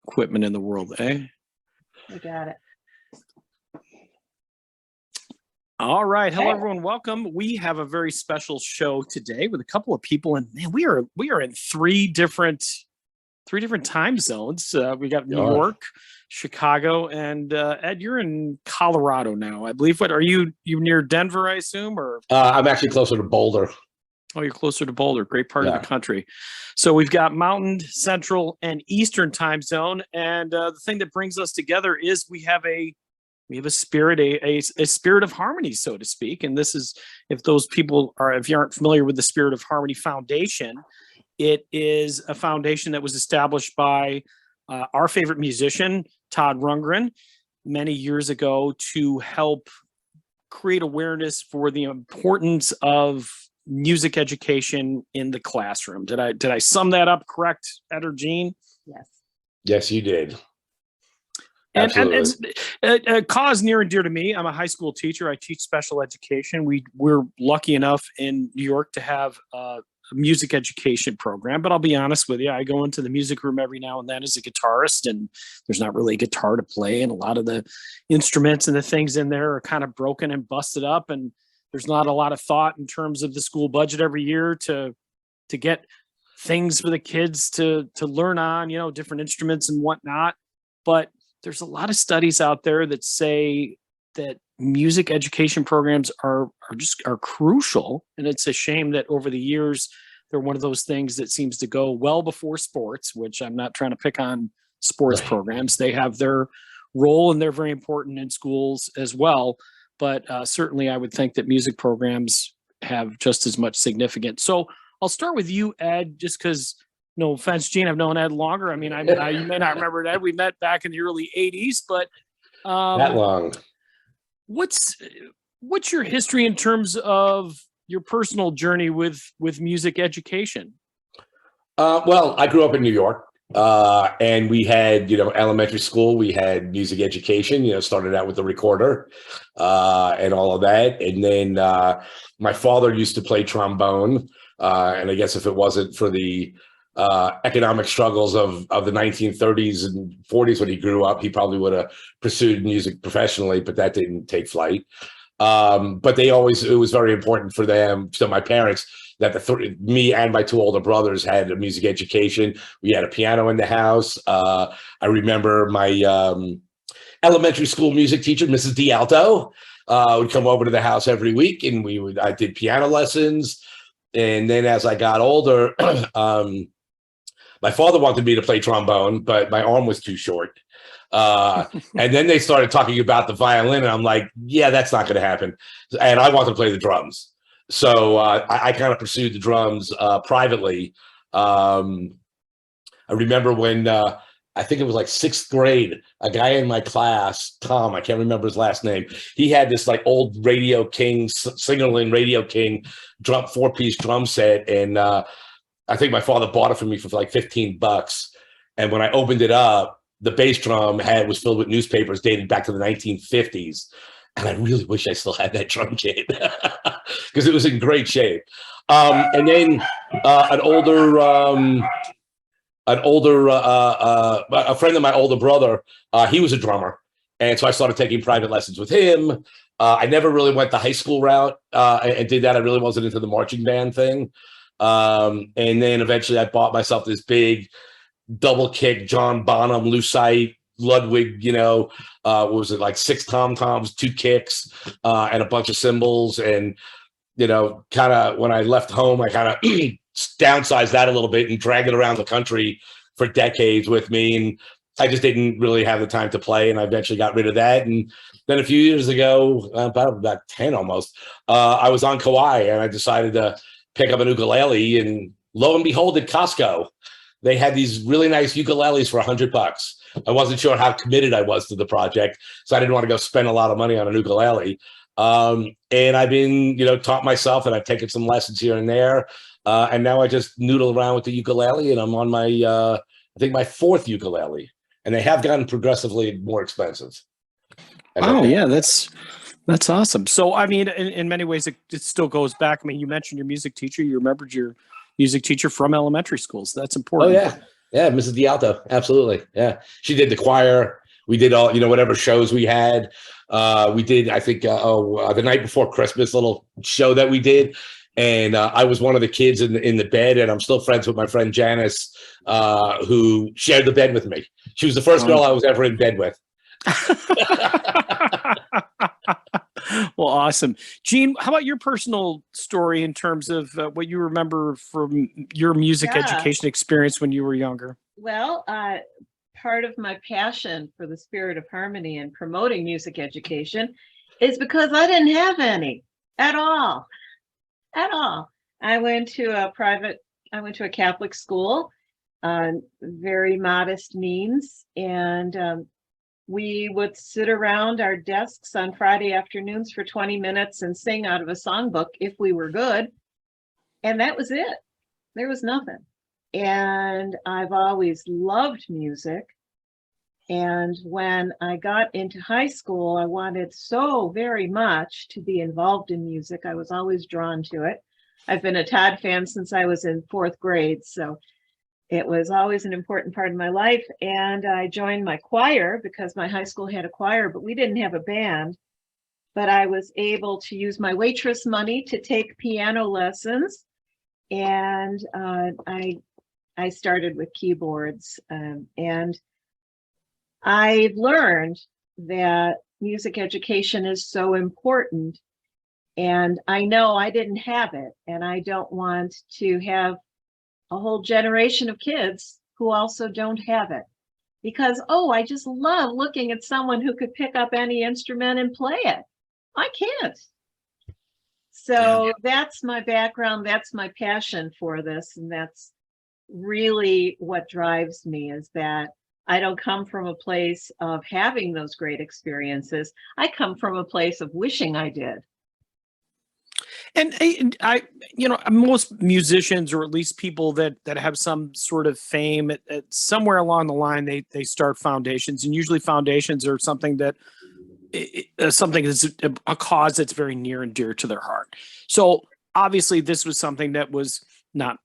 equipment in the world, eh? We got it. All right. Hello, everyone. Welcome. We have a very special show today with a couple of people, and man, we are in three different time zones. We got New York, Chicago, and Ed, you're in Colorado now, I believe. What are you near Denver, I assume, or? I'm actually closer to Boulder. Oh, you're closer to Boulder. Great part of the country. So we've got Mountain, Central, and Eastern time zone, and the thing that brings us together is we have a spirit, a spirit of harmony, so to speak. And this is, if you aren't familiar with the Spirit of Harmony Foundation, it is a foundation that was established by our favorite musician, Todd Rundgren, many years ago to help create awareness for the importance of music education in the classroom. Did I sum that up correct, Ed or Gene? Yes. Yes, you did. And it's a cause near and dear to me. I'm a high school teacher. I teach special education. We're lucky enough in New York to have a music education program, but I'll be honest with you, I go into the music room every now and then as a guitarist, and there's not really a guitar to play, and a lot of the instruments and the things in there are kind of broken and busted up, and there's not a lot of thought in terms of the school budget every year to get things for the kids to learn on, different instruments and whatnot. But there's a lot of studies out there that say that music education programs are crucial. And it's a shame that over the years, they're one of those things that seems to go well before sports, which I'm not trying to pick on sports programs. They have their role and they're very important in schools as well. But certainly I would think that music programs have just as much significance. So I'll start with you, Ed, just because, no offense, Gene, I've known Ed longer. I mean, you may not remember Ed. We met back in the early 80s, but that long. What's your history in terms of your personal journey with music education? Well, I grew up in New York, and we had, elementary school. We had music education. Started out with the recorder and all of that, and then my father used to play trombone, and I guess if it wasn't for the economic struggles of the 1930s and 40s when he grew up, he probably would have pursued music professionally, but that didn't take flight. But it was very important for them, so my parents, that me and my two older brothers had a music education. We had a piano in the house. I remember my elementary school music teacher, Mrs. D'Alto, would come over to the house every week, and I did piano lessons. And then as I got older, my father wanted me to play trombone, but my arm was too short. And then they started talking about the violin, and I'm like, yeah, that's not going to happen. And I wanted to play the drums. So I kind of pursued the drums privately. I remember when I think it was like sixth grade, a guy in my class, Tom, I can't remember his last name. He had this like old Radio King, Singerlin Radio King four-piece drum set. And I think my father bought it for me for like $15. And when I opened it up, the bass drum was filled with newspapers dated back to the 1950s. And I really wish I still had that drum kit because it was in great shape. And then a friend of my older brother, he was a drummer. And so I started taking private lessons with him. I never really went the high school route and did that. I really wasn't into the marching band thing. And then eventually I bought myself this big double kick John Bonham Lucite Ludwig, what was it, like 6 tom-toms, 2 kicks, and a bunch of cymbals. And, kind of when I left home, I kind of downsized that a little bit and dragged it around the country for decades with me. And I just didn't really have the time to play. And I eventually got rid of that. And then a few years ago, about 10 almost, I was on Kauai and I decided to pick up an ukulele, and lo and behold, at Costco, they had these really nice ukuleles for $100. I wasn't sure how committed I was to the project, so I didn't want to go spend a lot of money on an ukulele. And I've been, taught myself, and I've taken some lessons here and there. And now I just noodle around with the ukulele, and I'm on my, I think my 4th ukulele, and they have gotten progressively more expensive. Oh, yeah, that's awesome. So, I mean, in many ways, it still goes back. I mean, you mentioned your music teacher. You remembered your music teacher from elementary school, so that's important. Oh, yeah. Yeah, Mrs. D'Alto, absolutely. Yeah, she did the choir. We did all, whatever shows we had. We did, I think, the night before Christmas, little show that we did, and I was one of the kids in the bed, and I'm still friends with my friend Janice, who shared the bed with me. She was the first girl I was ever in bed with. Well, awesome. Gene, how about your personal story in terms of what you remember from your music education experience when you were younger? Well, part of my passion for the spirit of harmony and promoting music education is because I didn't have any at all. I went to a Catholic school, very modest means, and we would sit around our desks on Friday afternoons for 20 minutes and sing out of a songbook if we were good. And that was it. There was nothing. And I've always loved music. And when I got into high school, I wanted so very much to be involved in music. I was always drawn to it. I've been a Todd fan since I was in 4th grade. So it was always an important part of my life. And I joined my choir because my high school had a choir, but we didn't have a band. But I was able to use my waitress money to take piano lessons. And I started with keyboards. And I've learned that music education is so important. And I know I didn't have it. And I don't want to have a whole generation of kids who also don't have it, because, I just love looking at someone who could pick up any instrument and play it. I can't. So that's my background. That's my passion for this. And that's really what drives me, is that I don't come from a place of having those great experiences. I come from a place of wishing I did. And I, most musicians, or at least people that have some sort of fame, at somewhere along the line, they start foundations, and usually foundations are something that something is a cause that's very near and dear to their heart. So obviously, this was something that was not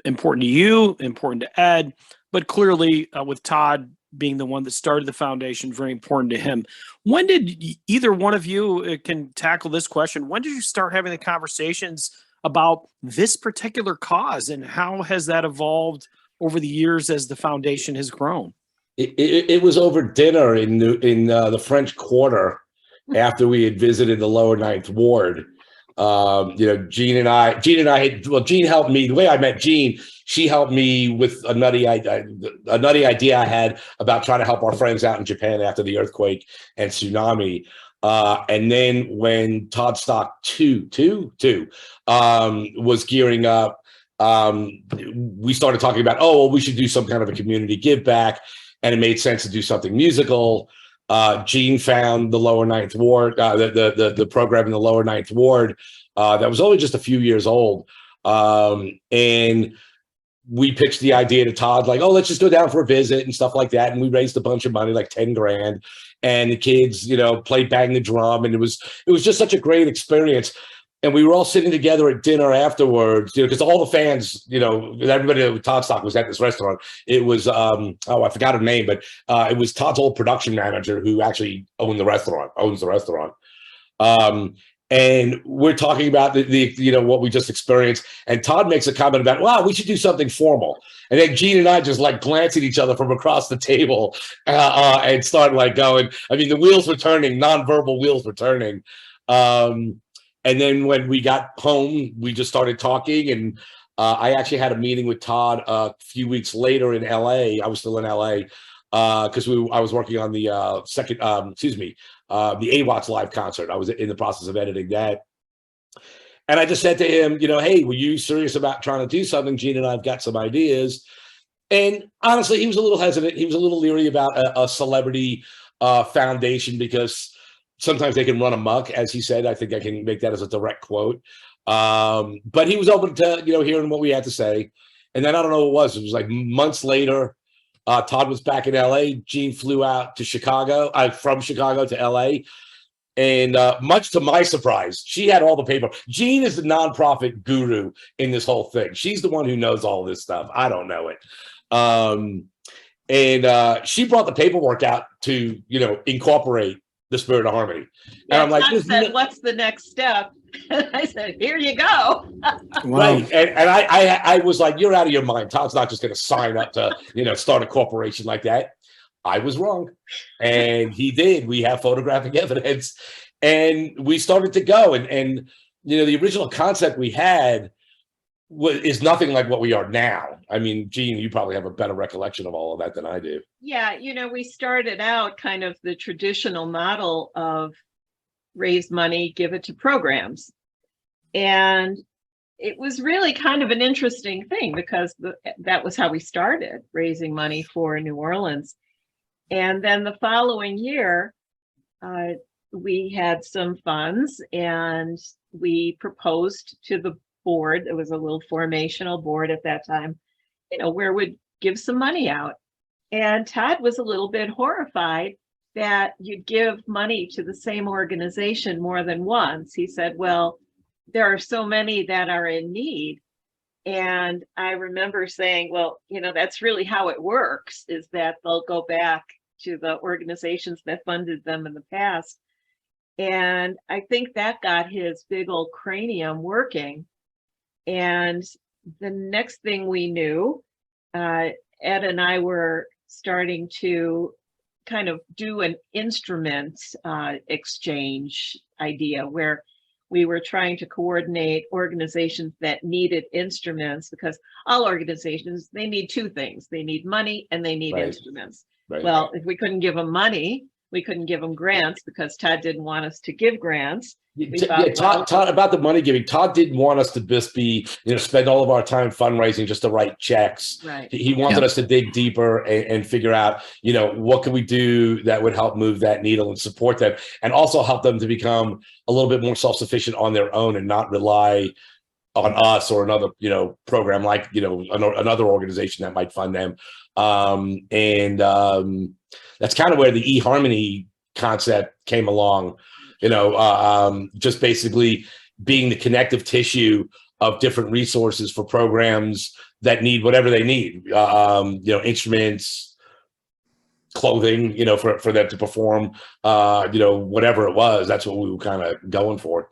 important to you, important to Ed, but clearly with Todd being the one that started the foundation, very important to him. When did either one of you can tackle this question? When did you start having the conversations about this particular cause, and how has that evolved over the years as the foundation has grown? It was over dinner in the French Quarter after we had visited the lower Ninth Ward. Gene and I Gene helped me. The way I met Gene, she helped me with a nutty idea I had about trying to help our friends out in Japan after the earthquake and tsunami. And then when Todd Stock 2 was gearing up, we started talking about, we should do some kind of a community give back, and it made sense to do something musical. Gene found the lower Ninth Ward, the program in the lower Ninth Ward that was only just a few years old. And we pitched the idea to Todd, like, let's just go down for a visit and stuff like that. And we raised a bunch of money, like 10 grand. And the kids, played Bang the Drum. And it was just such a great experience. And we were all sitting together at dinner afterwards, because all the fans, everybody at Todd Stock was at this restaurant. It was, I forgot her name, but it was Todd's old production manager who actually owns the restaurant. And we're talking about the what we just experienced. And Todd makes a comment about, wow, we should do something formal. And then Gene and I just glance at each other from across the table and start going. I mean, the wheels were turning, nonverbal wheels were turning. And then when we got home, we just started talking. And I actually had a meeting with Todd a few weeks later in LA. I was still in LA because I was working on the the AWATS live concert. I was in the process of editing that. And I just said to him, hey, were you serious about trying to do something? Gene and I've got some ideas. And honestly, he was a little hesitant. He was a little leery about a celebrity foundation, because sometimes they can run amok, as he said. I think I can make that as a direct quote. But he was open to, hearing what we had to say. And then I don't know what it was. It was months later, Todd was back in LA. Gene flew out to Chicago, from Chicago to LA. And much to my surprise, she had all the paper. Gene is the nonprofit guru in this whole thing. She's the one who knows all this stuff. I don't know it. And she brought the paperwork out to, incorporate the Spirit of Harmony. Yeah, and I'm like, Todd said, what's the next step? And I said, here you go. Wow. Right. And I was like, you're out of your mind. Todd's not just going to sign up to, start a corporation like that. I was wrong. And he did. We have photographic evidence. And we started to go. And the original concept we had is nothing like what we are now. I mean, Gene, you probably have a better recollection of all of that than I do. Yeah, we started out kind of the traditional model of raise money, give it to programs. And it was really kind of an interesting thing because that was how we started, raising money for New Orleans. And then the following year, we had some funds and we proposed to the board. It was a little formational board at that time, where we'd give some money out. And Todd was a little bit horrified that you'd give money to the same organization more than once. He said, well, there are so many that are in need. And I remember saying, well, that's really how it works, is that they'll go back to the organizations that funded them in the past. And I think that got his big old cranium working. And the next thing we knew, Ed and I were starting to kind of do an instrument exchange idea where we were trying to coordinate organizations that needed instruments, because all organizations, they need two things. They need money and they need instruments. Right. Well, if we couldn't give them money, we couldn't give them grants because Todd didn't want us to give grants. Todd, about the money giving, Todd didn't want us to just be, spend all of our time fundraising just to write checks. Right. He wanted us to dig deeper and figure out, what can we do that would help move that needle and support them, and also help them to become a little bit more self-sufficient on their own and not rely on us or another, program like, another organization that might fund them. That's kind of where the eHarmony concept came along. Just basically being the connective tissue of different resources for programs that need whatever they need, instruments, clothing, for them to perform, whatever it was. That's what we were kind of going for.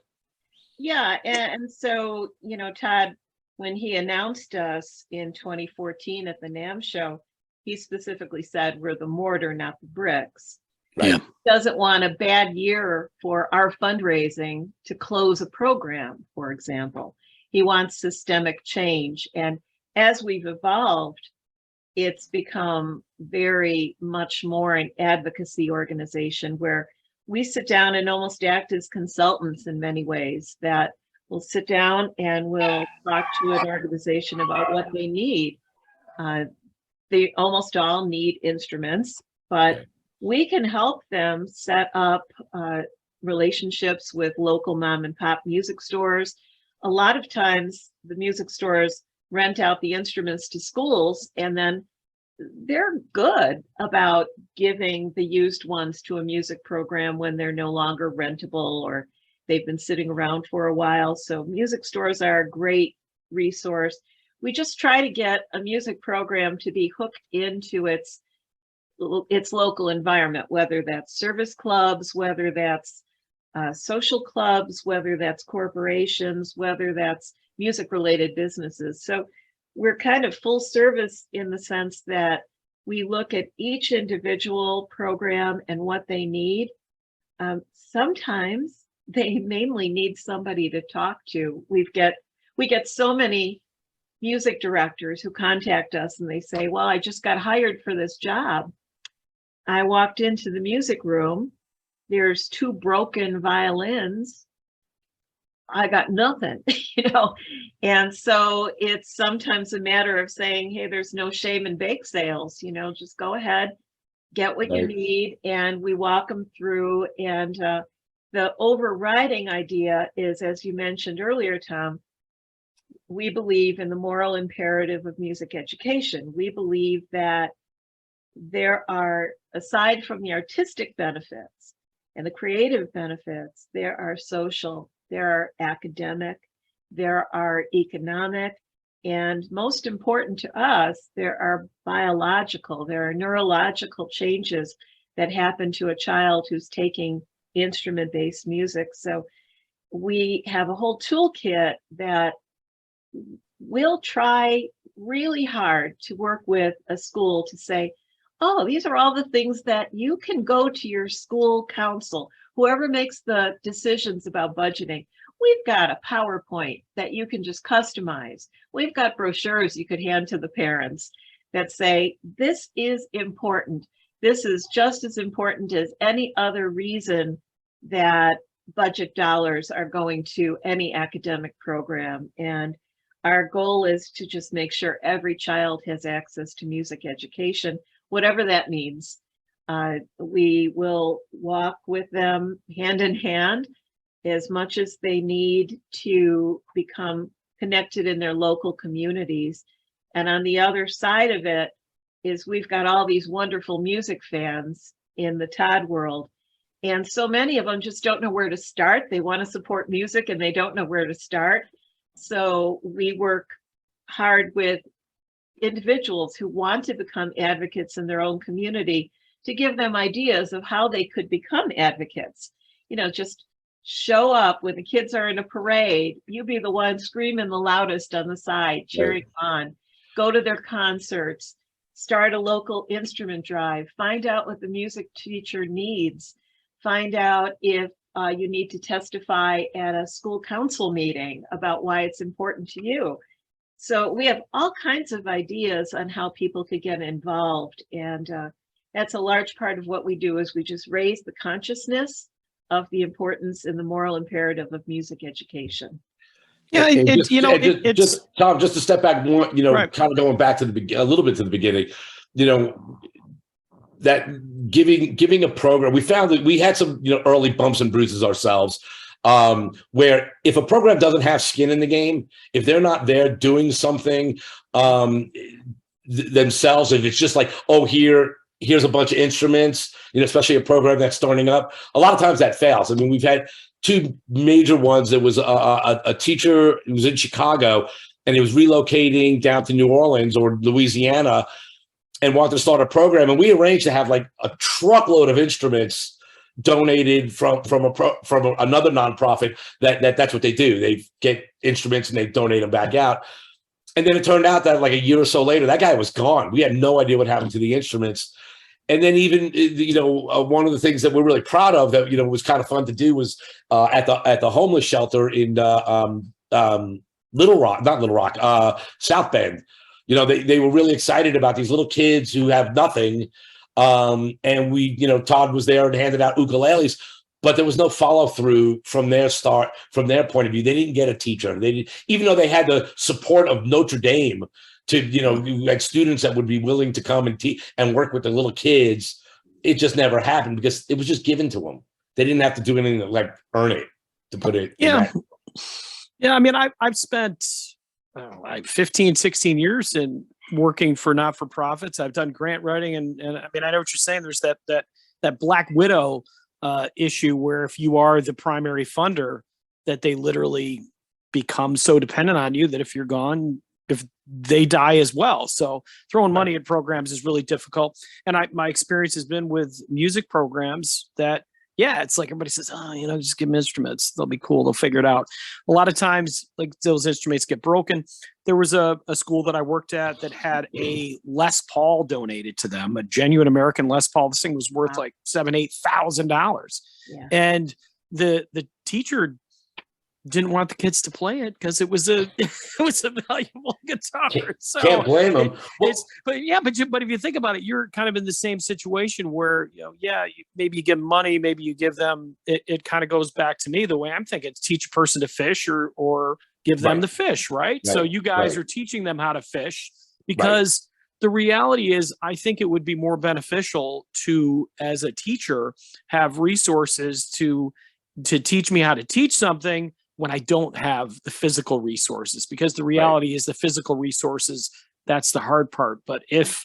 Yeah. And so, Todd, when he announced us in 2014 at the NAMM show, he specifically said, we're the mortar, not the bricks. Right. He doesn't want a bad year for our fundraising to close a program, for example. He wants systemic change. And as we've evolved, it's become very much more an advocacy organization where we sit down and almost act as consultants in many ways, that we'll sit down and we'll talk to an organization about what they need. They almost all need instruments, but we can help them set up relationships with local mom and pop music stores. A lot of times the music stores rent out the instruments to schools, and then they're good about giving the used ones to a music program when they're no longer rentable or they've been sitting around for a while. So music stores are a great resource. We just try to get a music program to be hooked into its local environment, whether that's service clubs, whether that's social clubs, whether that's corporations, whether that's music-related businesses. So we're kind of full service in the sense that we look at each individual program and what they need. Sometimes they mainly need somebody to talk to. We get so many music directors who contact us and they say, well, I just got hired for this job. I walked into the music room. There's 2 broken violins. I got nothing, And so it's sometimes a matter of saying, hey, there's no shame in bake sales, just go ahead, get what you need. And we walk them through. And the overriding idea is, as you mentioned earlier, Thom, we believe in the moral imperative of music education. We believe that there are, aside from the artistic benefits and the creative benefits, there are social, there are academic, there are economic, And most important to us, there are neurological changes that happen to a child who's taking instrument-based music. So we have a whole toolkit that we'll try really hard to work with a school to say, oh, these are all the things that you can go to your school council, whoever makes the decisions about budgeting. We've got a PowerPoint that you can just customize. We've got brochures you could hand to the parents that say, this is important. This is just as important as any other reason that budget dollars are going to any academic program. And our goal is to just make sure every child has access to music education, whatever that means. We will walk with them hand in hand as much as they need to become connected in their local communities. And on the other side of it is we've got all these wonderful music fans in the Todd world. And so many of them just don't know where to start. They want to support music and they don't know where to start. So we work hard with individuals who want to become advocates in their own community to give them ideas of how they could become advocates. You know, just show up when the kids are in a parade. You be the one screaming the loudest on the side, cheering on. Go to their concerts. Start a local instrument drive. Find out what the music teacher needs. Find out if you need to testify at a school council meeting about why it's important to you. So we have all kinds of ideas on how people could get involved. And that's a large part of what we do is we just raise the consciousness of the importance and the moral imperative of music education. Yeah, just Tom, just to step back, right. Kind of going back to a little bit to the beginning, that giving a program, we found that we had some, early bumps and bruises ourselves, where if a program doesn't have skin in the game, if they're not there doing something themselves, if it's just like, oh, here's a bunch of instruments, especially a program that's starting up, a lot of times that fails. I mean, we've had two major ones. There was a teacher who was in Chicago and he was relocating down to New Orleans or Louisiana and wanted to start a program. And we arranged to have like a truckload of instruments donated from another nonprofit that's what they do. They get instruments and they donate them back out. And then it turned out that like a year or so later, that guy was gone. We had no idea what happened to the instruments. And then even, one of the things that we're really proud of that, was kind of fun to do was at the homeless shelter in South Bend. They were really excited about these little kids who have nothing. And we, Todd was there and handed out ukuleles, but there was no follow through from their point of view. They didn't get a teacher. Even though they had the support of Notre Dame to, you had students that would be willing to come and teach and work with the little kids. It just never happened because it was just given to them. They didn't have to do anything to like earn it, to put it. Yeah. Yeah. I mean, I've spent 15, 16 years in working for not-for-profits. I've done grant writing and I mean, I know what you're saying. There's that Black Widow issue where if you are the primary funder, that they literally become so dependent on you that if you're gone, if they die as well. So throwing money at programs is really difficult. And my experience has been with music programs that, yeah, it's like everybody says, oh, just give them instruments. They'll be cool. They'll figure it out. A lot of times, like those instruments get broken. There was a school that I worked at that had a Les Paul donated to them, a genuine American Les Paul. This thing was worth like $7,000-8,000. Yeah. And the teacher didn't want the kids to play it because it was a valuable guitar. So can't blame them. But if you think about it, you're kind of in the same situation where maybe you give them money, maybe you give them. It kind of goes back to me the way I'm thinking: teach a person to fish or give them the fish, right? So you guys are teaching them how to fish because the reality is, I think it would be more beneficial to, as a teacher, have resources to teach me how to teach something when I don't have the physical resources, because the reality is the physical resources, that's the hard part. But if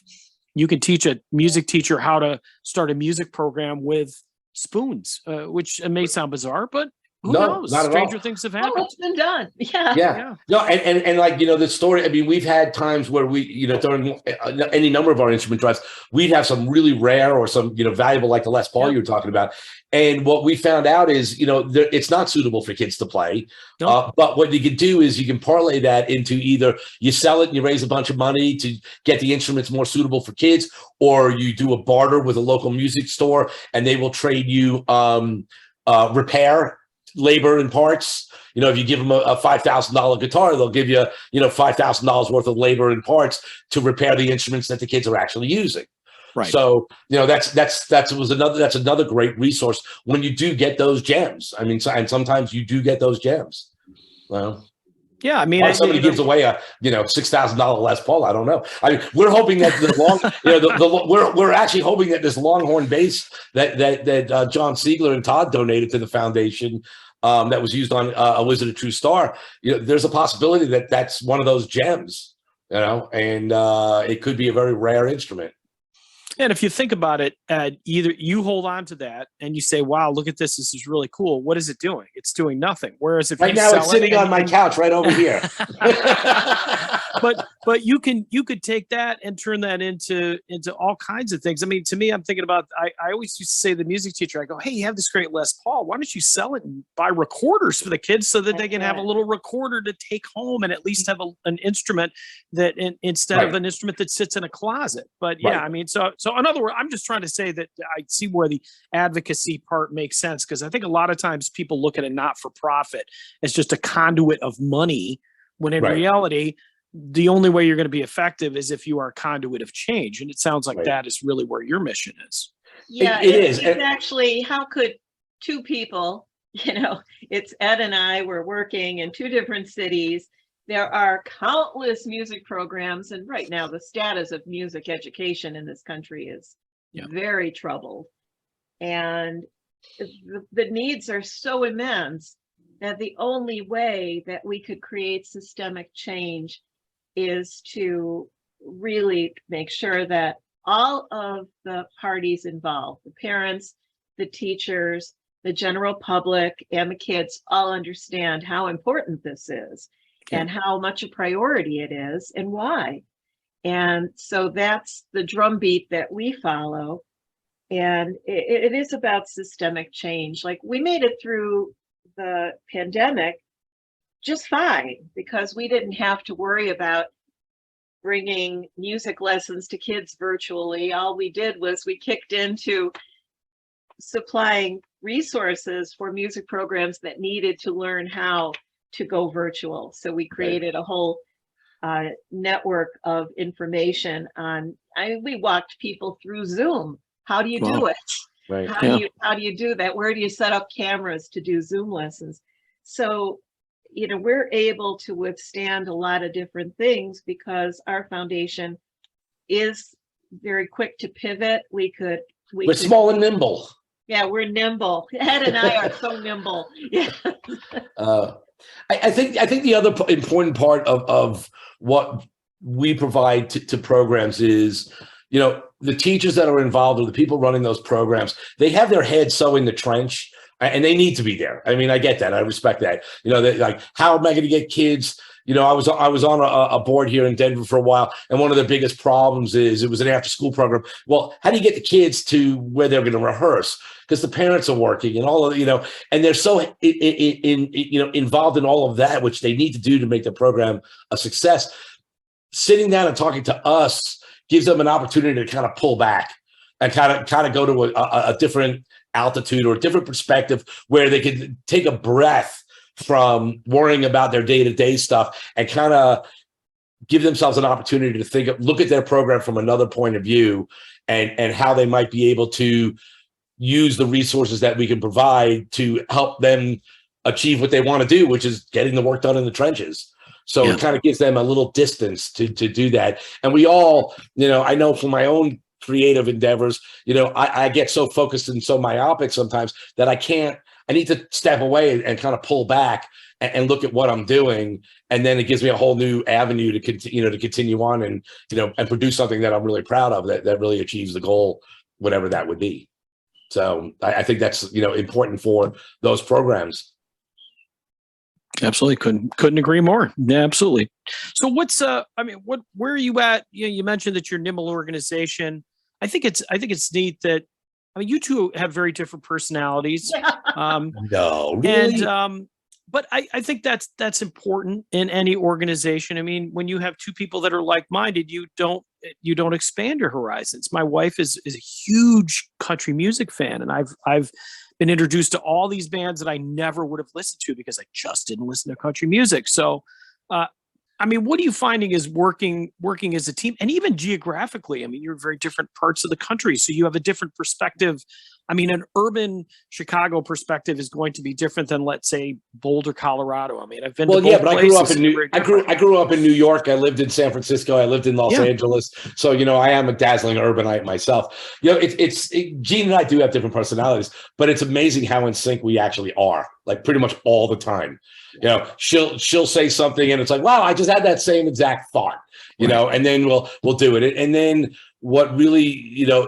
you can teach a music teacher how to start a music program with spoons, which may sound bizarre, but Who No, knows? not at all. Stranger things have Oh, happened. it's been done. Yeah. Yeah. No, and like, you know, the story, I mean, we've had times where we, you know, during any number of our instrument drives, we'd have some really rare or some, you know, valuable, like the Les Paul you were talking about. And what we found out is, you know, it's not suitable for kids to play. Nope. But what you can do is you can parlay that into either you sell it and you raise a bunch of money to get the instruments more suitable for kids, or you do a barter with a local music store and they will trade you repair labor and parts. You know, if you give them a $5,000 guitar, they'll give you, you know, $5,000 worth of labor and parts to repair the instruments that the kids are actually using. Right. So, you know, that's another great resource when you do get those gems. I mean, and sometimes you do get those gems. Well, yeah, I mean, somebody gives away a, you know, $6,000 Les Paul. I don't know. I mean, we're hoping that the long, you know, we're actually hoping that this Longhorn bass that John Siegler and Todd donated to the foundation, that was used on A Wizard of True Star. You know, there's a possibility that that's one of those gems. You know, and it could be a very rare instrument. And if you think about it, either you hold on to that and you say, wow, look at this. This is really cool. What is it doing? It's doing nothing. Whereas if right now it's sitting on my couch right over here. but you could take that and turn that into all kinds of things. I mean, to me, I'm thinking about, I always used to say to the music teacher, I go, hey, you have this great Les Paul. Why don't you sell it and buy recorders for the kids so that they can have a little recorder to take home and at least have an instrument that instead of an instrument that sits in a closet. But yeah, I mean, so in other words, I'm just trying to say that I see where the advocacy part makes sense, because I think a lot of times people look at a not-for-profit as just a conduit of money, when in reality, the only way you're going to be effective is if you are a conduit of change. And it sounds like that is really where your mission is. Yeah, it is. It's actually, how could two people, you know, it's Ed and I, we're working in two different cities. There are countless music programs, and right now the status of music education in this country is very troubled. And the needs are so immense that the only way that we could create systemic change is to really make sure that all of the parties involved, the parents, the teachers, the general public, and the kids all understand how important this is and how much a priority it is and why. And so that's the drumbeat that we follow. And it is about systemic change. Like, we made it through the pandemic just fine because we didn't have to worry about bringing music lessons to kids virtually. All we did was we kicked into supplying resources for music programs that needed to learn how to go virtual. So we created a whole network of information on, we walked people through Zoom. How do you do it? Right. How do you do that? Where do you set up cameras to do Zoom lessons? So, you know, we're able to withstand a lot of different things because our foundation is very quick to pivot. We're small and nimble. Yeah, we're nimble. Ed and I are so nimble. Yeah. I think the other important part of what we provide to programs is, you know, the teachers that are involved or the people running those programs, they have their heads so in the trench and they need to be there. I mean, I get that. I respect that. You know, like, how am I going to get kids? You know, I was on a board here in Denver for a while, and one of the biggest problems is it was an after-school program. Well, how do you get the kids to where they're going to rehearse? Because the parents are working and all of, you know, and they're so involved in all of that, which they need to do to make the program a success. Sitting down and talking to us gives them an opportunity to kind of pull back and kind of go to a different altitude or a different perspective where they can take a breath from worrying about their day-to-day stuff and kind of give themselves an opportunity to look at their program from another point of view and how they might be able to use the resources that we can provide to help them achieve what they want to do, which is getting the work done in the trenches. So it kind of gives them a little distance to do that. And we all, you know, I know from my own creative endeavors, you know, I get so focused and so myopic sometimes that I need to step away and kind of pull back and look at what I'm doing. And then it gives me a whole new avenue to continue on and, you know, and produce something that I'm really proud of that really achieves the goal, whatever that would be. So I think that's, you know, important for those programs. Absolutely. Couldn't agree more. Yeah, absolutely. So where are you at? You mentioned that you're a nimble organization. I think it's neat that, you two have very different personalities. No, really? But I think that's important in any organization. When you have two people that are like-minded, you don't expand your horizons. My wife is a huge country music fan, and I've been introduced to all these bands that I never would have listened to because I just didn't listen to country music. So, what are you finding is working as a team, and even geographically? You're in very different parts of the country, so you have a different perspective. An urban Chicago perspective is going to be different than, let's say, Boulder, Colorado. I've been to both but I grew up in New York. I lived in San Francisco. I lived in Los Angeles. So, I am a dazzling urbanite myself. Gene and I do have different personalities, but it's amazing how in sync we actually are, like pretty much all the time. She'll say something and it's like, wow, I just had that same exact thought, and then we'll do it. And then what really,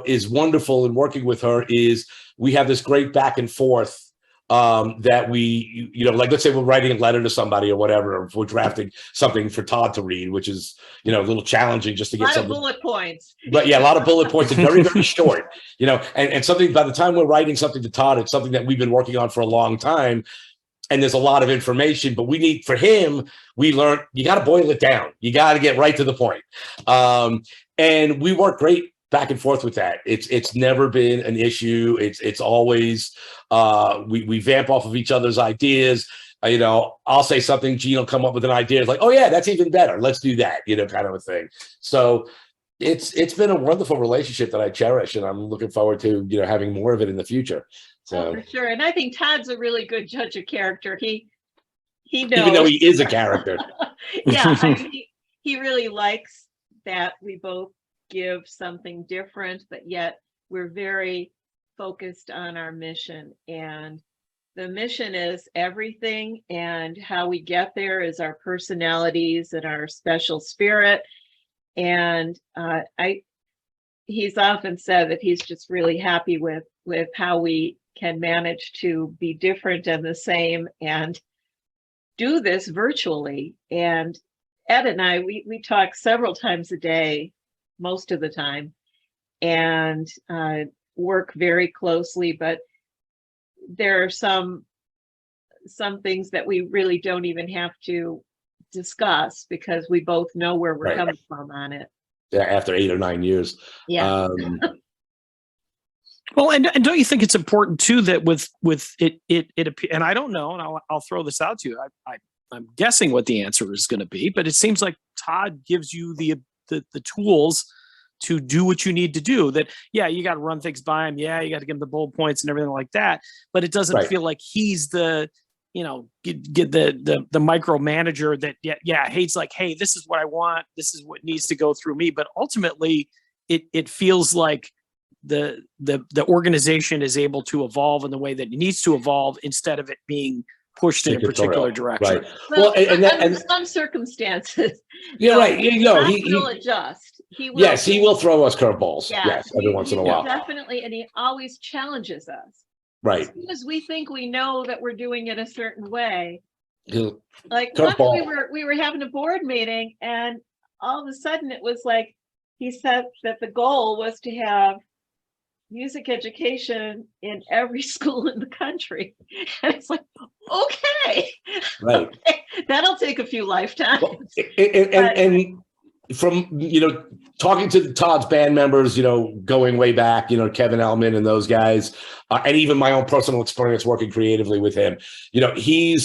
is wonderful in working with her is we have this great back and forth that we, like, let's say we're writing a letter to somebody or whatever, or if we're drafting something for Todd to read, which is, a little challenging just to get some bullet points. But yeah, a lot of bullet points and very, very short, and something, by the time we're writing something to Todd, it's something that we've been working on for a long time. And there's a lot of information, but for him, we learned, you got to boil it down. You got to get right to the point. And we work great back and forth with that. It's never been an issue. It's always, we vamp off of each other's ideas. I'll say something, Gene will come up with an idea. It's like, oh yeah, that's even better. Let's do that, kind of a thing. So it's been a wonderful relationship that I cherish, and I'm looking forward to, having more of it in the future. So. Oh, for sure. And I think Todd's a really good judge of character. He knows. Even though he is a character. Yeah, he really likes that we both give something different, but yet we're very focused on our mission. And the mission is everything, and how we get there is our personalities and our special spirit. And he's often said that he's just really happy with how we can manage to be different and the same and do this virtually. And Ed and I, we talk several times a day, most of the time, and work very closely, but there are some things that we really don't even have to discuss because we both know where we're coming from on it. Yeah, after 8 or 9 years. Yeah. Well, and don't you think it's important too that with it, and I don't know, and I'll throw this out to you. I'm guessing what the answer is going to be, but it seems like Todd gives you the tools to do what you need to do. That, yeah, you got to run things by him. Yeah, you got to give him the bullet points and everything like that. But it doesn't feel like he's the, get the micromanager that hates, like, hey, this is what I want. This is what needs to go through me. But ultimately, it feels like the organization is able to evolve in the way that it needs to evolve instead of it being pushed in a particular direction. Right. Well, and some circumstances, he will adjust. He will. Yes, he will throw us curveballs. Yes, every once in a while. Definitely, and he always challenges us. Right. As soon as we think we know that we're doing it a certain way, like once we were having a board meeting, and all of a sudden it was like he said that the goal was to have music education in every school in the country. And it's like, okay, right. Okay, that'll take a few lifetimes. Well, and from, talking to Todd's band members, going way back, Kevin Elman and those guys, and even my own personal experience working creatively with him, he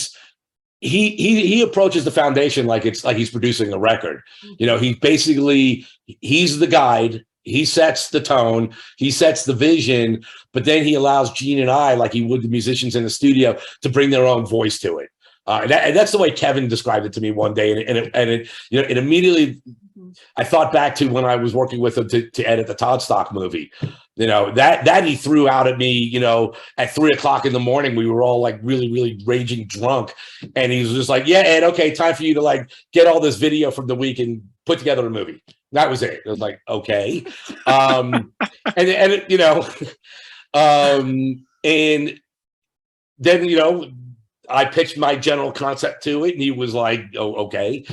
approaches the foundation like it's like he's producing a record. He's the guide. He sets the tone, he sets the vision, but then he allows Gene and I, like he would the musicians in the studio, to bring their own voice to it. And that's the way Kevin described it to me one day. And it immediately, I thought back to when I was working with him to edit the Todd Stock movie. That he threw out at me, at 3 o'clock in the morning. We were all like really, really raging drunk. And he was just like, yeah, Ed, okay, time for you to like get all this video from the week and put together a movie. That was it. It was like, okay. And then, I pitched my general concept to it, and he was like, "Oh, okay."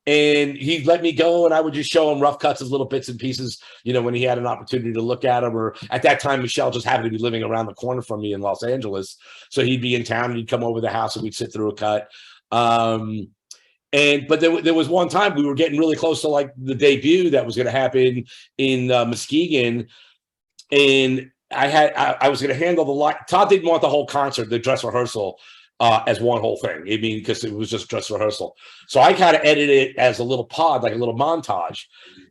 And he let me go, and I would just show him rough cuts of little bits and pieces, when he had an opportunity to look at them. Or at that time, Michelle just happened to be living around the corner from me in Los Angeles, so he'd be in town, and he'd come over the house, and we'd sit through a cut. But there was one time we were getting really close to like the debut that was going to happen in Muskegon, and I was going to handle the light. Todd didn't want the whole concert, the dress rehearsal, as one whole thing. I mean, because it was just dress rehearsal. So I kind of edited it as a little pod, like a little montage.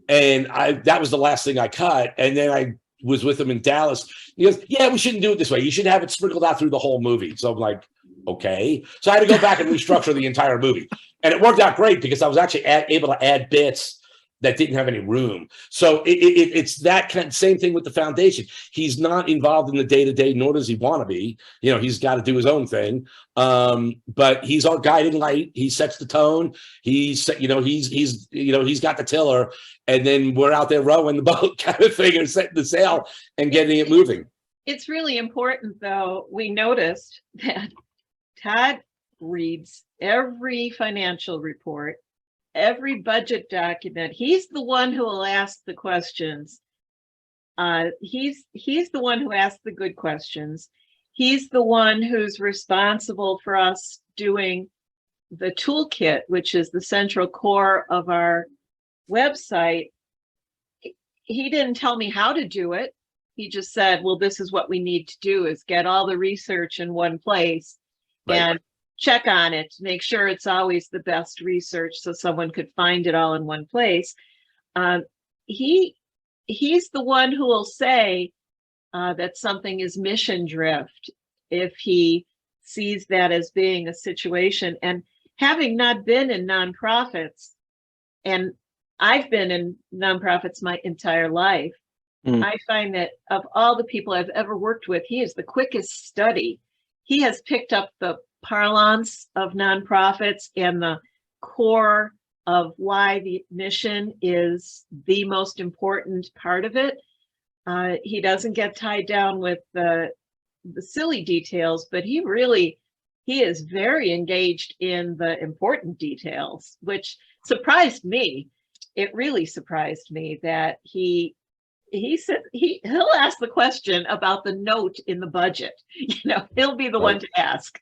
And that was the last thing I cut. And then I was with him in Dallas. He goes, "Yeah, we shouldn't do it this way. You should have it sprinkled out through the whole movie." So I'm like, okay. So I had to go back and restructure the entire movie. And it worked out great because I was actually able to add bits that didn't have any room. So it's that kind of same thing with the foundation. He's not involved in the day-to-day, nor does he want to be. He's got to do his own thing. But he's our guiding light. He sets the tone. He's got the tiller, and then we're out there rowing the boat kind of thing, and setting the sail and getting it moving. It's really important, though. We noticed that Todd reads every financial report, every budget document. He's the one who will ask the questions. He's the one who asks the good questions. He's the one who's responsible for us doing the toolkit, which is the central core of our website. He didn't tell me how to do it. He just said, well, this is what we need to do, is get all the research in one place. Right. And check on it, make sure it's always the best research so someone could find it all in one place. He's the one who will say that something is mission drift if he sees that as being a situation. And having not been in nonprofits, and I've been in nonprofits my entire life, I find that of all the people I've ever worked with, he is the quickest study. He has picked up the parlance of nonprofits and the core of why the mission is the most important part of it. He doesn't get tied down with the silly details, but he is very engaged in the important details, which surprised me. It really surprised me that he said he'll ask the question about the note in the budget. He'll be the one to ask.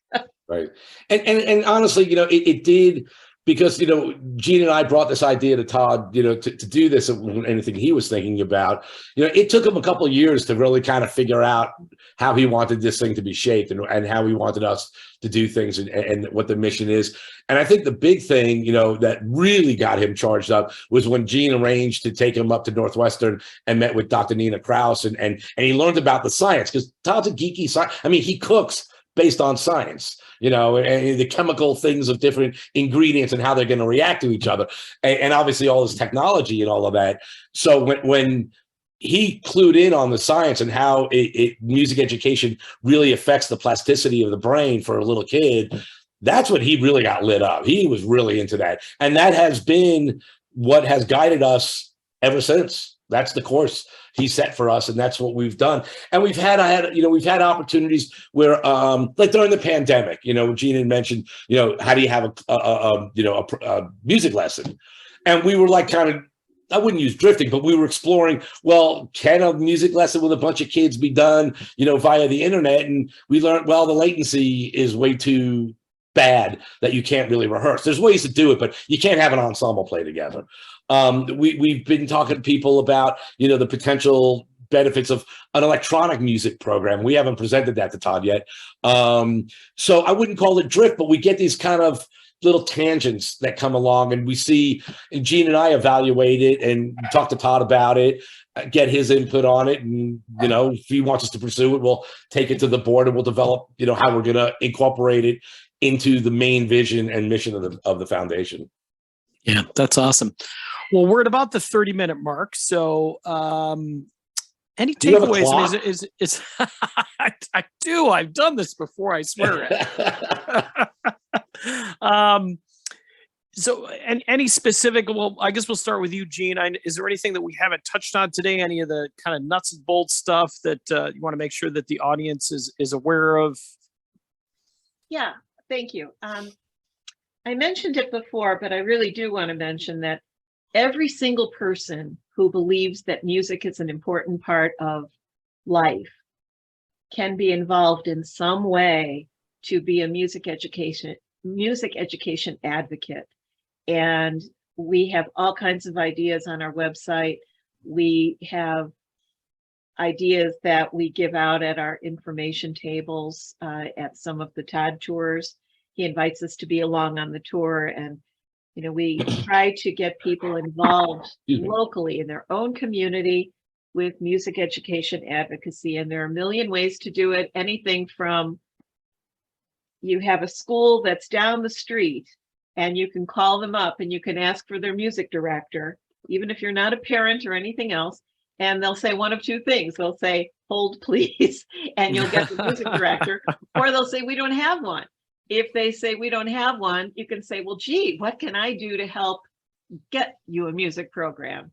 Right. And honestly, it did, because, Gene and I brought this idea to Todd, to do this, anything he was thinking about. It took him a couple of years to really kind of figure out how he wanted this thing to be shaped, and how he wanted us to do things, and what the mission is. And I think the big thing, that really got him charged up was when Gene arranged to take him up to Northwestern and met with Dr. Nina Kraus, and he learned about the science, because Todd's a geeky science. I mean, he cooks based on science, and the chemical things of different ingredients and how they're going to react to each other. And obviously all this technology and all of that. So when he clued in on the science and how music education really affects the plasticity of the brain for a little kid, that's when he really got lit up. He was really into that. And that has been what has guided us ever since. That's the course he set for us, and that's what we've done. And we've had opportunities where, like during the pandemic, Gene had mentioned, how do you have a music lesson? And we were like kind of, I wouldn't use drifting, but we were exploring, well, can a music lesson with a bunch of kids be done, via the internet? And we learned, well, the latency is way too bad that you can't really rehearse. There's ways to do it, but you can't have an ensemble play together. We've been talking to people about, the potential benefits of an electronic music program. We haven't presented that to Todd yet. So I wouldn't call it drift, but we get these kind of little tangents that come along, and we see, and Gene and I evaluate it and talk to Todd about it, get his input on it. And, if he wants us to pursue it, we'll take it to the board, and we'll develop, how we're going to incorporate it into the main vision and mission of the foundation. Yeah, that's awesome. Well, we're at about the 30-minute mark. So any takeaways? I do. I've done this before, I swear it. So any specific, well, I guess we'll start with you, Gene. Is there anything that we haven't touched on today? Any of the kind of nuts and bolts stuff that you want to make sure that the audience is aware of? Yeah, thank you. I mentioned it before, but I really do want to mention that every single person who believes that music is an important part of life can be involved in some way to be a music education advocate. And we have all kinds of ideas on our website. We have ideas that we give out at our information tables at some of the Todd tours. He invites us to be along on the tour, and we try to get people involved locally in their own community with music education advocacy. And there are a million ways to do it. Anything from, you have a school that's down the street and you can call them up and you can ask for their music director, even if you're not a parent or anything else. And they'll say one of two things. They'll say, hold please, and you'll get the music director, or they'll say, we don't have one. If they say we don't have one, you can say, well, gee, what can I do to help get you a music program?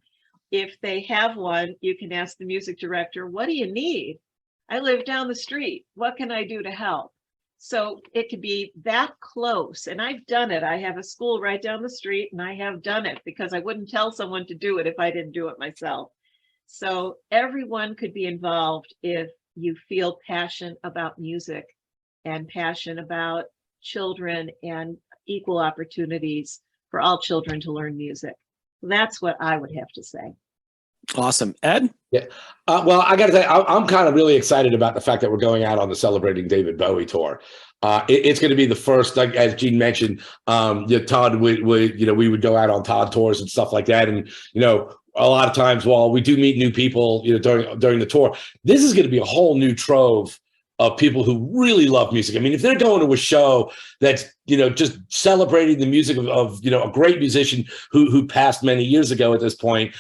If they have one, you can ask the music director, what do you need? I live down the street. What can I do to help? So it could be that close. And I've done it. I have a school right down the street, and I have done it because I wouldn't tell someone to do it if I didn't do it myself. So everyone could be involved if you feel passion about music and passion about children and equal opportunities for all children to learn music. That's what I would have to say. Awesome. Ed? Yeah. Well, I got to say, I'm kind of really excited about the fact that we're going out on the Celebrating David Bowie tour. It's going to be the first, like as Gene mentioned, Todd we would go out on Todd tours and stuff like that. And, a lot of times while we do meet new people, during the tour, this is going to be a whole new trove of people who really love music. I mean, if they're going to a show that's, just celebrating the music of a great musician who passed many years ago at this point,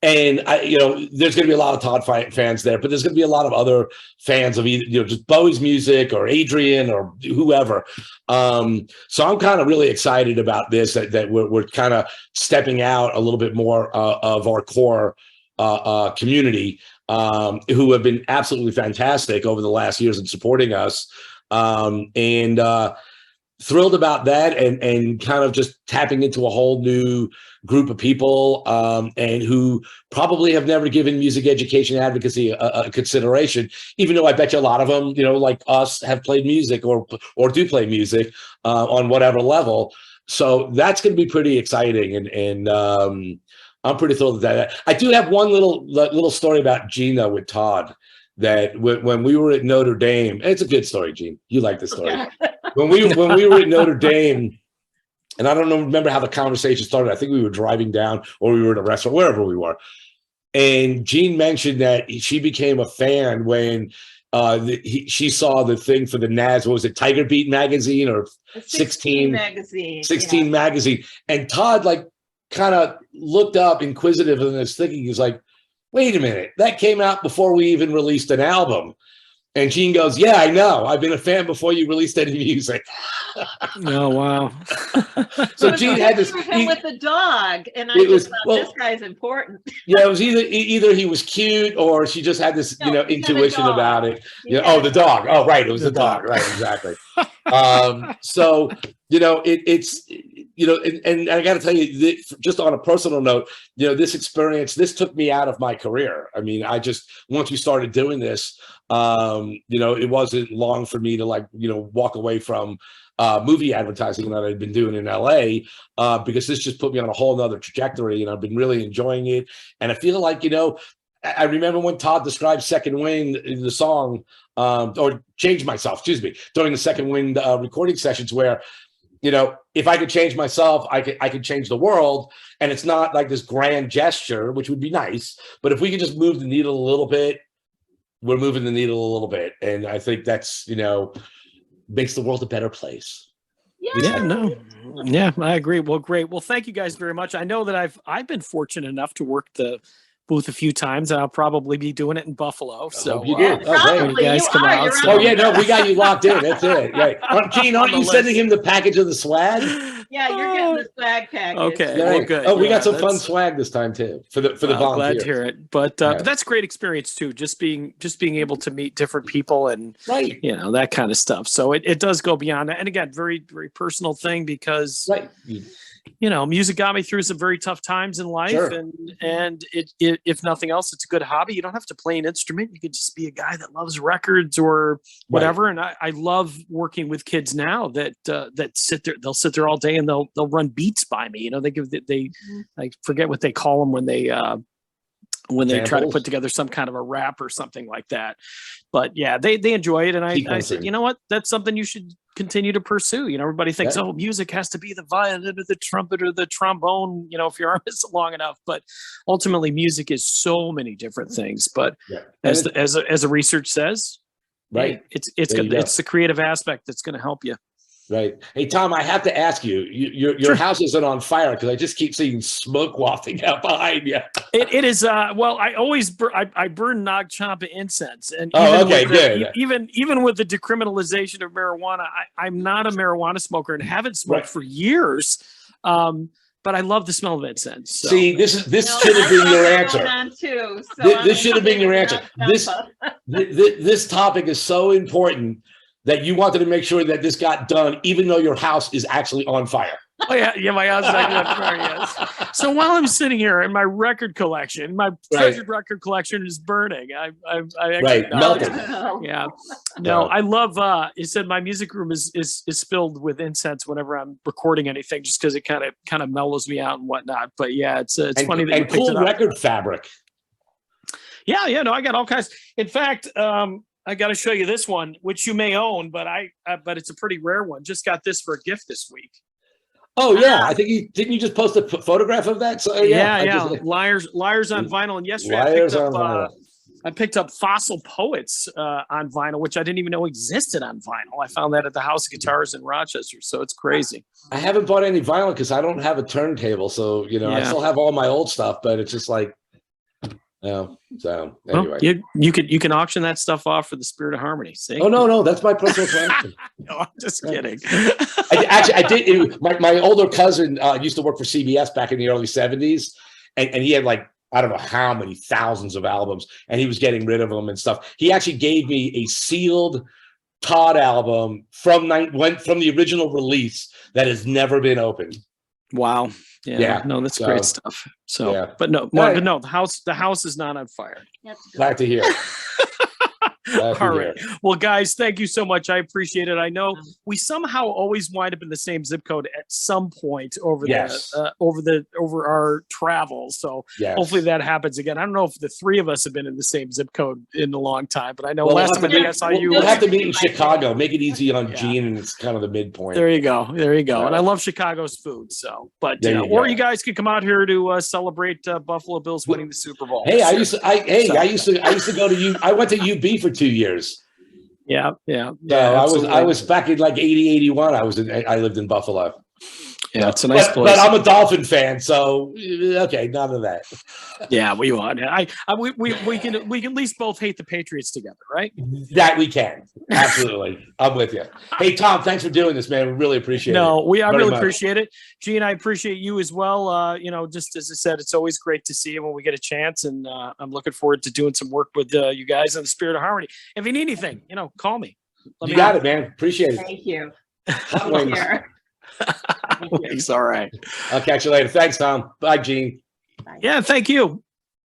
and there's going to be a lot of Todd fans there, but there's going to be a lot of other fans of either, just Bowie's music or Adrian or whoever. So I'm kind of really excited about this, that we're kind of stepping out a little bit more of our core community, who have been absolutely fantastic over the last years in supporting us. And thrilled about that, and kind of just tapping into a whole new group of people, and who probably have never given music education advocacy a consideration, even though I bet you a lot of them, like us, have played music or do play music on whatever level. So that's going to be pretty exciting, and I'm pretty thrilled with that. I do have one little story about Gina with Todd, that when we were at Notre Dame, it's a good story, Gene. You like the story. Okay. When we were at Notre Dame, and I don't remember how the conversation started. I think we were driving down, or we were at a restaurant, wherever we were. And Gene mentioned that she became a fan when she saw the thing for the NAS. What was it, Tiger Beat magazine or 16 magazine? 16 magazine. And Todd kind of looked up inquisitive and was thinking, he's like, wait a minute, that came out before we even released an album. And Gene goes, yeah, I know. I've been a fan before you released any music. Oh, wow. So Gene had this him with the dog, and I just thought, this guy's important. Yeah, it was either he was cute, or she just had this, intuition about it. The dog. Oh, right. It was the dog. Right. Exactly. So, it's, and I got to tell you, just on a personal note, this experience, this took me out of my career. I mean, once we started doing this, it wasn't long for me to walk away from movie advertising that I'd been doing in LA, because this just put me on a whole nother trajectory, and I've been really enjoying it. And I feel like, I remember when Todd described Second Wind in the song, or Change Myself, during the Second Wind recording sessions, where, if I could change myself, I could change the world. And it's not like this grand gesture, which would be nice, but if we could just move the needle a little bit, we're moving the needle a little bit. And I think that's, makes the world a better place. Yeah, I agree. Well, great. Well, thank you guys very much. I know that I've been fortunate enough to work the booth a few times, and I'll probably be doing it in Buffalo. So you did. Probably. when you guys come out. You're So. on Oh yeah, no, we got you locked in. That's it. Right. Gene, aren't you sending him the package of the swag? Yeah, you're getting the swag package. Okay, Yeah, well, right. good. Oh, we got some that's- fun swag this time too for the Glad volunteers. to hear it. But that's a great experience too. Just being able to meet different people and Right. that kind of stuff. So it does go beyond that. And again, very, very personal thing because Right. music got me through some very tough times in life. Sure. And it if nothing else, it's a good hobby. You don't have to play an instrument. You could just be a guy that loves records or whatever. Right. And I love working with kids now that sit there. They'll sit there all day and they'll run beats by me. I forget what they call them when they try to put together some kind of a rap or something like that. But yeah, they enjoy it. And I said, you know what, that's something you should continue to pursue. Everybody thinks, oh, music has to be the violin or the trumpet or the trombone, if your arm is long enough. But ultimately, music is so many different things. But as the research says, right, it's the creative aspect that's going to help you. Right. Hey, Tom, I have to ask you, your house isn't on fire because I just keep seeing smoke wafting out behind you. It is. Well, I always I burn Nag Champa incense, and good. Even with the decriminalization of marijuana, I'm not a marijuana smoker and haven't smoked for years. But I love the smell of incense. So. See, this should have been your answer. This should have been your answer. This topic is so important that you wanted to make sure that this got done, even though your house is actually on fire. Oh yeah, my house is actually on fire. Yes. So while I'm sitting here in my record collection, my treasured record collection is burning. I actually melted. Yeah. No, I love. You said my music room is filled with incense whenever I'm recording anything, just because it kind of mellows me out and whatnot. But yeah, it's funny that you picked cool it up. record fabric. Yeah. No, I got all kinds. In fact, I got to show you this one, which you may own, but but it's a pretty rare one. Just got this for a gift this week. Oh yeah, I think didn't you just post a photograph of that? So yeah. Liars on vinyl. And yesterday I picked up Fossil Poets on vinyl, which I didn't even know existed on vinyl. I found that at the House of Guitars in Rochester. So it's crazy. I haven't bought any vinyl because I don't have a turntable. So I still have all my old stuff, but it's just like. So anyway, well, you can auction that stuff off for the Spirit of Harmony. See? Oh no, that's my personal collection. No, I'm just kidding. I did. My older cousin used to work for CBS back in the early 70s, and he had like I don't know how many thousands of albums, and he was getting rid of them and stuff. He actually gave me a sealed Todd album from the original release that has never been opened. Wow. Yeah. No, that's great stuff. So, but no, the house is not on fire. Glad to hear. All right. Well, guys, thank you so much. I appreciate it. I know we somehow always wind up in the same zip code at some point over over our travels. So hopefully that happens again. I don't know if the three of us have been in the same zip code in a long time, but I know last time I saw you. We'll have to meet in Chicago. Make it easy on Gene, and it's kind of the midpoint. There you go. And I love Chicago's food. So, but you guys could come out here to celebrate Buffalo Bills winning the Super Bowl. Hey, I used to go to I went to UB for 2 years. Yeah. I was back in like 80, 81. I lived in Buffalo. Yeah, it's a nice place. But I'm a Dolphin fan, so okay, none of that. Yeah, we want. We can at least both hate the Patriots together, right? That we can. Absolutely. I'm with you. Hey, Tom, thanks for doing this, man. We really appreciate it. I really appreciate it. Gene, I appreciate you as well. Just as I said, it's always great to see you when we get a chance, and I'm looking forward to doing some work with you guys in the Spirit of Harmony. If you need anything, call me. You got it, man. Appreciate it. Thank you. Thanks. All right. I'll catch you later. Thanks, Tom. Bye, Gene. Bye. Yeah, thank you.